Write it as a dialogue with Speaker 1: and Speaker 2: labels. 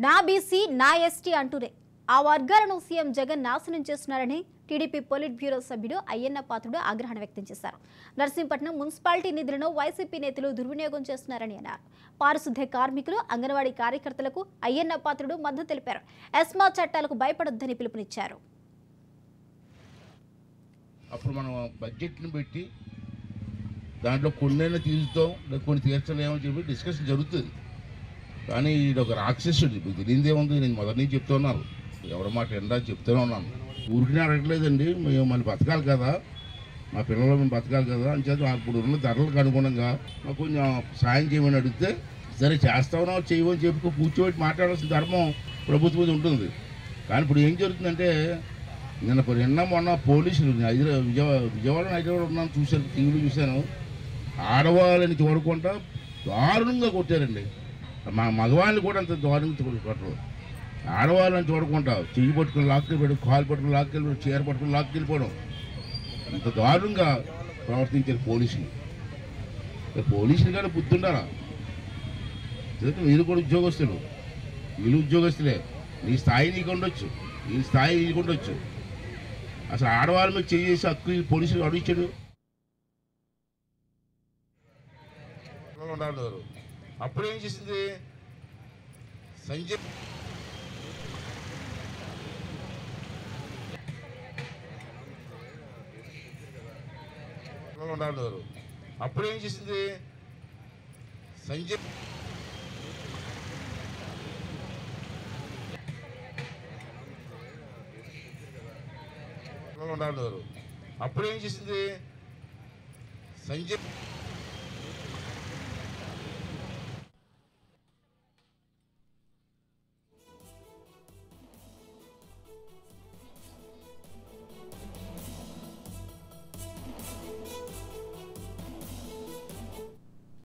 Speaker 1: నా బీసీ నా ఎస్టీ అంటూనే ఆ వర్గాలను సీఎం జగన్ నాశనం చేస్తున్నారని టీడీపీ పొలిట్ బ్యూరో సభ్యుడు అయ్యన్న పాత్రుడు ఆగ్రహం వ్యక్తం చేశారు. నర్సింపట్నం మున్సిపాలిటీ నిధులను వైసీపీ నేతలు దుర్వినియోగం చేస్తున్నారని అన్నారు. పారిశుద్ధ్య కార్మికులు, అంగన్వాడీ కార్యకర్తలకు అయ్యన్న పాత్రుడు మద్దతు తెలిపారు. ఎస్మా చట్టాలకు భయపడొద్దని పిలుపునిచ్చారు.
Speaker 2: అప్పుడు మనం బడ్జెట్ని పెట్టి దాంట్లో కొన్నైనా తీరుతాం, కొన్ని తీర్చలేమని చెప్పి డిస్కషన్ జరుగుతుంది. కానీ ఇది ఒక రాక్షసుడు, మీకు తెలియదేముంది. నేను మొదటి నుంచి చెప్తున్నాను, ఎవరి మాట ఎండా చెప్తూనే ఉన్నాను. ఊరికి అడగలేదండి, మేము మళ్ళీ బతకాలి కదా, మా పిల్లలు మేము బతకాలి కదా అని చేత అప్పుడు ఉన్న ధరలకు అనుగుణంగా మాకు కొంచెం సాయం చేయమని అడిగితే సరే చేస్తామో చేయమని చెప్పి కూర్చోబెట్టి మాట్లాడాల్సిన ధర్మం ప్రభుత్వం మీద ఉంటుంది. కానీ ఇప్పుడు ఏం జరుగుతుందంటే, నిన్న మొన్న పోలీసులు విజయవాడ హైదరాబాద్ ఉన్నాను, చూశాను, టీవీలో చూశాను, ఆడవాళ్ళని చూడకుండా దారుణంగా కొట్టారండి. మా మగవాళ్ళని కూడా అంత దారుణంగా కొట్టరు. ఆడవాళ్ళని చూడకుండా చెయ్యి పట్టుకుని లాక్కెళ్ళిపోవడం, కాలు పట్టుకుని లాక్కెళ్ళిపోవడం, చీర పట్టుకుని లాక్కెళ్ళిపోవడం, అంత దారుణంగా ప్రవర్తించారు పోలీసులు. పోలీసులు కానీ బుద్ధి ఉండాలా? మీరు కూడా ఉద్యోగస్తులు, వీళ్ళు ఉద్యోగస్తులే. నీ స్థాయి నీకు ఉండొచ్చు, ఈ స్థాయి నీకు ఉండొచ్చు. అసలు ఆడవాళ్ళ మీద చేసి హక్కు పోలీసులు అడిగించాడు. అప్పుడు ఏం చేసింది సంజయ్? అప్పుడు ఏం చేసింది సంజయ్? అప్పుడు ఏం చేసింది సంజయ్?